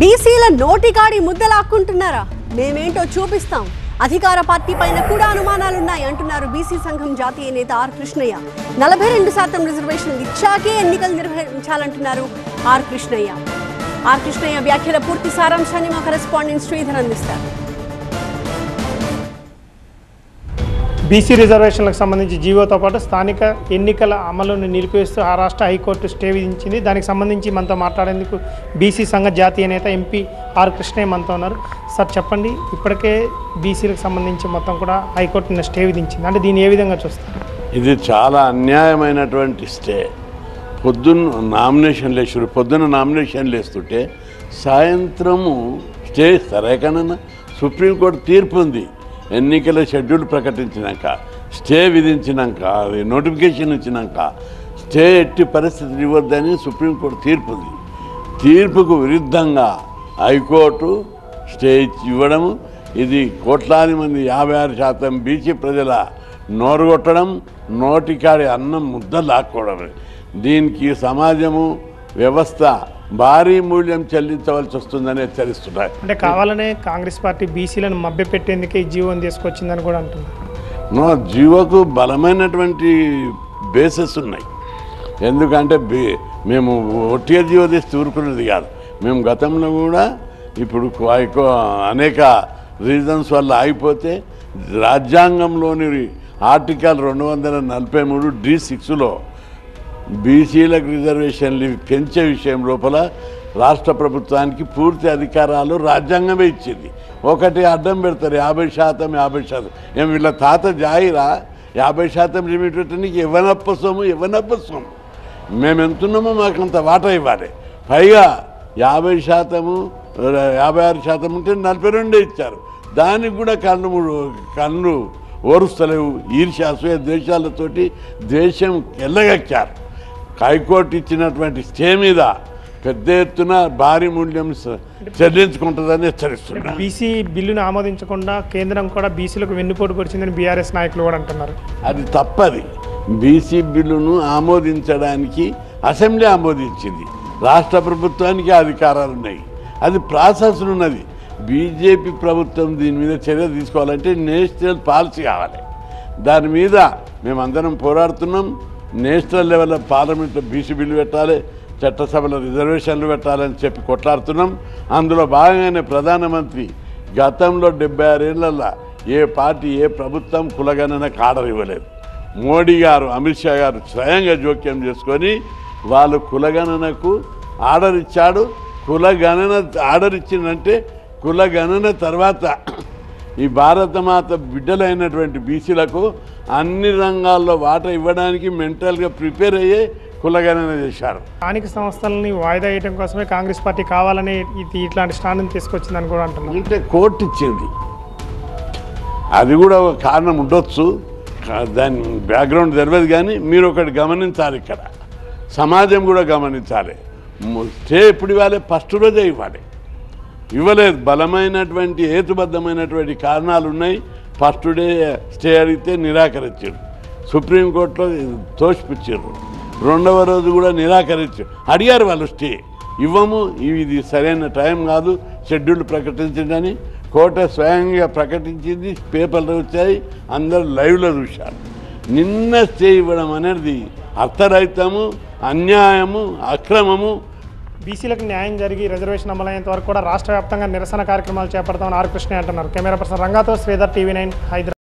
బీసీల నోటికాడి ముద్దలాక్కుంటున్నారా? మేమేంటో చూపిస్తాం. అధికార పార్టీ పైన కూడా అనుమానాలున్నాయి అంటున్నారు బీసీ సంఘం జాతీయ నేత ఆర్ కృష్ణయ్య. 42% రిజర్వేషన్లు ఇచ్చాకే ఎన్నికలు నిర్వహించాలంటున్నారు ఆర్ కృష్ణయ్య. ఆర్ కృష్ణయ్య వ్యాఖ్యల పూర్తి సారాంశాన్ని మా కరెస్పాండెంట్ శ్రీధర్ అందిస్తారు. బీసీ రిజర్వేషన్లకు సంబంధించి జీవోతో పాటు స్థానిక ఎన్నికల అమలును నిలిపివేస్తూ ఆ రాష్ట్ర హైకోర్టు స్టే విధించింది. దానికి సంబంధించి మనతో మాట్లాడేందుకు బీసీ సంఘ జాతీయ నేత ఎంపీ ఆర్ కృష్ణయ్య మనతో ఉన్నారు. సార్ చెప్పండి, ఇప్పటికే బీసీలకు సంబంధించి మొత్తం కూడా హైకోర్టు స్టే విధించింది, అంటే దీన్ని ఏ విధంగా చూస్తారు? ఇది చాలా అన్యాయమైనటువంటి స్టే. పొద్దున్న నామినేషన్లు వేస్తుంటే సాయంత్రము స్టే ఇస్తారా? ఎక్కడన్నా సుప్రీంకోర్టు తీర్పు ఉంది. ఎన్నికల షెడ్యూల్ ప్రకటించినాక, స్టే విధించినాక, నోటిఫికేషన్ ఇచ్చినాక స్టే ఎట్టి పరిస్థితులు ఇవ్వద్దని సుప్రీంకోర్టు తీర్పు ఉంది. తీర్పుకు విరుద్ధంగా హైకోర్టు స్టే ఇవ్వడము, ఇది కోట్లాది మంది 56% బీసీ ప్రజల నోరుగొట్టడం, నోటికాడి అన్నం ముద్ద లాక్కోవడం. దీనికి సమాజము, వ్యవస్థ భారీ మూల్యం చెల్లించవలసి వస్తుందని హెచ్చరిస్తున్నారు. అంటే కావాలనే కాంగ్రెస్ పార్టీ బీసీలను మభ్యపెట్టేందుకే ఈ జీవోని తీసుకొచ్చిందని కూడా అంటున్నారు. జీవోకు బలమైనటువంటి బేసెస్ ఉన్నాయి. ఎందుకంటే మేము ఒట్టిగా జీవో తీసి ఊరుకున్నది కాదు. మేము గతంలో కూడా ఇప్పుడు అనేక రీజన్స్ వల్ల ఆగిపోతే రాజ్యాంగంలోని ఆర్టికల్ 243 D6లో బీసీలకు రిజర్వేషన్లు పెంచే విషయం లోపల రాష్ట్ర ప్రభుత్వానికి పూర్తి అధికారాలు రాజ్యాంగమే ఇచ్చింది. ఒకటి అడ్డం పెడతారు, 50%. ఏం వీళ్ళ తాత జాయిరా 50% లిమిట్ పెట్టడానికి ఎవనప్ప సొమ్ము మేము ఎంతున్నామో మాకు అంత వాటా ఇవ్వాలి. పైగా 50%, 56% ఉంటే 42 ఇచ్చారు. దానికి కూడా కళ్ళు ఓరుస్తలేవు. ఈర్ష్యాసూయ ద్వేషాలతోటి దేశం ఎల్లగక్కారు. హైకోర్టు ఇచ్చినటువంటి స్టే మీద పెద్ద ఎత్తున భారీ మూల్యం చెల్లించుకుంటుందని హెచ్చరిస్తున్నారు. బీసీ బిల్లును ఆమోదించకుండా కేంద్రం కూడా బీసీలకు వెన్నుపోటు పొడిచిందని బీఆర్ఎస్ నాయకులు కూడా అంటున్నారు. అది తప్పది. బీసీ బిల్లును ఆమోదించడానికి అసెంబ్లీ ఆమోదించింది. రాష్ట్ర ప్రభుత్వానికి అధికారాలు ఉన్నాయి. అది ప్రాసెస్ ఉన్నది. బీజేపీ ప్రభుత్వం దీని మీద చర్య తీసుకోవాలంటే నేషనల్ పాలసీ కావాలి. దాని మీద మేమందరం పోరాడుతున్నాం. నేషనల్ లెవెల్లో పార్లమెంట్లో బీసీ బిల్లు పెట్టాలి, చట్టసభలో రిజర్వేషన్లు పెట్టాలని చెప్పి కొట్లాడుతున్నాం. అందులో భాగంగానే ప్రధానమంత్రి గతంలో 76 ఏళ్లలో ఏ పార్టీ, ఏ ప్రభుత్వం కులగణనకు ఆర్డర్ ఇవ్వలేదు. మోడీ గారు, అమిత్ షా గారు స్వయంగా జోక్యం చేసుకొని వాళ్ళు కులగణనకు ఆర్డర్ ఇచ్చాడు. కులగణన ఆర్డర్ ఇచ్చిందంటే కులగణన తర్వాత ఈ భారతమాత బిడ్డలైనటువంటి బీసీలకు అన్ని రంగాల్లో వాటా ఇవ్వడానికి మెంటల్గా ప్రిపేర్ అయ్యే కులగణన చేశారు. స్థానిక సంస్థలని వాయిదా వేయడం కోసమే కాంగ్రెస్ పార్టీ కావాలని ఇట్లాంటి స్టాండ్ని తీసుకొచ్చిందని కూడా అంటున్నారు. అంటే కోర్టు ఇచ్చింది, అది కూడా ఒక కారణం ఉండొచ్చు. దాని బ్యాక్గ్రౌండ్ తెలియదు. కానీ మీరు ఒకటి గమనించాలి, ఇక్కడ సమాజం కూడా గమనించాలి. స్టే ఎప్పుడు ఇవ్వాలి? ఫస్ట్ రోజే ఇవ్వలేదు. బలమైనటువంటి హేతుబద్ధమైనటువంటి కారణాలు ఉన్నాయి. ఫస్ట్ డే స్టే అడిగితే నిరాకరించారు. సుప్రీంకోర్టులో తోసిపుచ్చారు. రెండవ రోజు కూడా నిరాకరించారు. అడిగారు వాళ్ళు స్టే ఇవ్వము, ఇది సరైన టైం కాదు, షెడ్యూల్ ప్రకటించండి. కోర్టు స్వయంగా ప్రకటించింది, పేపర్లు వచ్చాయి, అందరూ లైవ్లో చూశారు. నిన్న స్టే ఇవ్వడం అనేది అర్థరహితము, అన్యాయము, అక్రమము. బీసీలకు న్యాయం జరిగి రిజర్వేషన్ అమలయ్యేంత వరకు కూడా రాష్ట్ర వ్యాప్తంగా నిరసన కార్యక్రమాలు చేపడతామని ఆర్ కృష్ణయ్య అంటున్నారు. కెమెరా పర్సన్ రంగాతో శ్రీధర్, TV9 హైదరాబాద్.